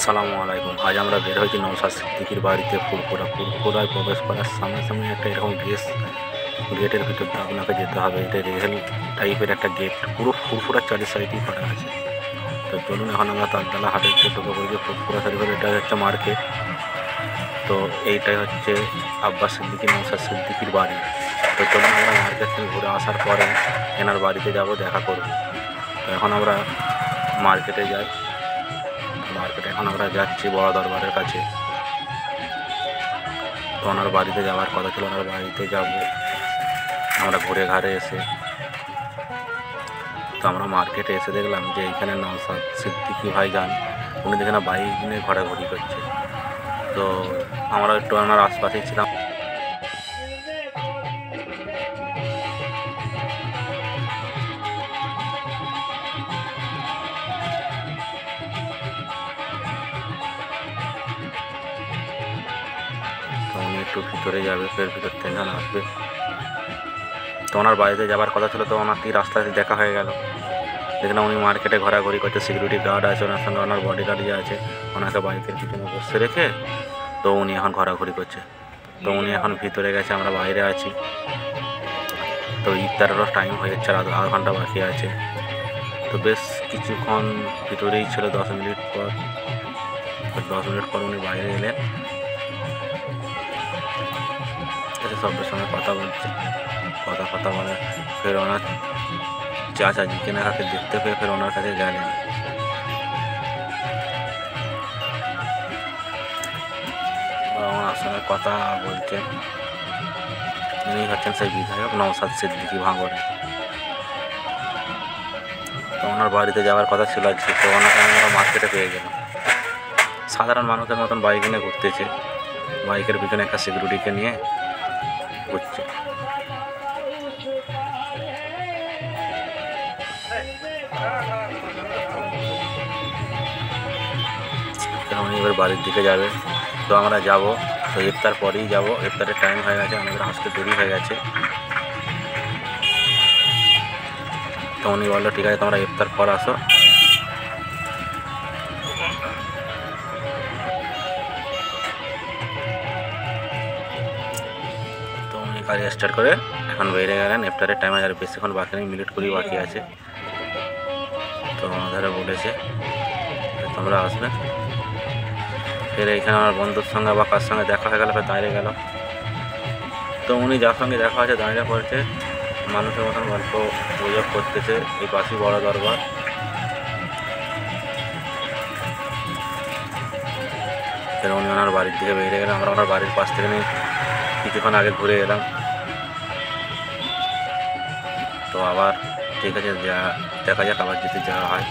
আসসালামু আলাইকুম। আজ আমরা বের হয়েছি নওশাদ সিদ্দিকীর বাড়িতে ফুরফুরায় প্রবেশ করার সামনাসামনি একটা এরকম গেটের ভিতর দিয়ে আপনাকে যেতে হবে। এটা রেল টাইপের একটা গেট, পুরো ফুরফুরার চারি সাইডেই করা আছে। তো চলুন, এখন আমরা তালতলা হাটের ঢুকে পড়েছি। ফুরফুরা শরীফের এটা হচ্ছে মার্কেট। তো এইটাই হচ্ছে আব্বাস সিদ্দিকী, নওশাদ সিদ্দিকীর বাড়ি। তো চলুন, আমরা মার্কেট থেকে ঘুরে আসার পরে এনার বাড়িতে যাব, দেখা করব। তো এখন আমরা মার্কেটে যাই। মার্কেটে এখন আমরা যাচ্ছি বড় দরবারের কাছে। তো ওনার বাড়িতে যাওয়ার কথা ছিল, ওনার বাড়িতে যাব আমরা ঘুরে ঘাড়ে এসে। তো আমরা মার্কেটে এসে দেখলাম যে এইখানে নওশাদ সিদ্দিকী ভাইজান উনি দেখে বাইক নিয়ে ঘোরাঘুরি করছে। তো আমরা একটু ওনার আশপাশেই ছিলাম। তো উনি একটু ভিতরে যাবে, ফের ভিতর থেকে আসবে। তো ওনার বাড়িতে যাওয়ার কথা ছিল, তো ওনার রাস্তাতে দেখা হয়ে গেল। দেখলাম উনি মার্কেটে ঘোরাঘুরি করছে, সিকিউরিটি গার্ড আছে ওনার সঙ্গে, ওনার বডিগার্ড যে আছে ওনাকে বাইকের পিছনে বসে রেখে তো উনি এখন ঘোরাঘুরি করছে। তো উনি এখন ভিতরে গেছে, আমরা বাইরে আছি। তো ইফতারেরও টাইম হয়ে যাচ্ছে, আর আধ ঘন্টা বাকি আছে। তো বেশ কিছুক্ষণ ভিতরেই ছিল, 10 মিনিট পর। 10 মিনিট পর উনি বাইরে এলেন, সবের সঙ্গে কথা বলছে, কথা বলে। ফের ওনার চাচা জিকেনাকে দেখতে পেয়ে ফের ওনার কাছে গেলেন। ওনার সঙ্গে কথা বলছেন। উনি হচ্ছেন সেই বিধায়ক নওশাদ সিদ্দিকী ভাঙড়ে। তো ওনার বাড়িতে যাওয়ার কথা ছিল আজকে, তো ওনাকে আমরা মার্কেটে পেয়ে গেলাম। সাধারণ মানুষের মতন বাইক নিয়ে ঘুরতেছে, বাইকের পিছনে একটা সিকিউরিটিকে নিয়ে ঘুরছে। উনি এবার বাড়ির দিকে যাবে। তো আমরা যাব, তো ইফতার পরেই যাব। ইফতারের টাইম হয়ে গেছে, আমাদের আসতে দেরি হয়ে গেছে। তো উনি বললো ঠিক আছে, তোমরা ইফতার পর আসো। তো উনি গাড়ি স্টার্ট করে এখন বেরিয়ে গেলেন। ইফতারের টাইম আর বেশিক্ষণ বাকি নেই, মিনিট কুড়ি বাকি আছে। তো আমাদের বলেছে তোমরা আসবে। ফের এইখানে আমার বন্ধুর সঙ্গে বা কার সঙ্গে দেখা হয়ে গেল, ফের দাঁড়িয়ে গেল। তো উনি যার সঙ্গে দেখা হয়েছে দাঁড়িয়ে পড়েছে, মানুষের মতন গল্প গুজব করতেছে। এই পাশেই বড় দরবার। ফের উনি ওনার বাড়ির দিকে বেরিয়ে গেলেন। আমরা ওনার বাড়ির পাশ থেকে কিছুক্ষণ আগে ঘুরে এলাম। তো আবার ঠিক আছে, দেখা যাক আবার যদি যাওয়া হয়।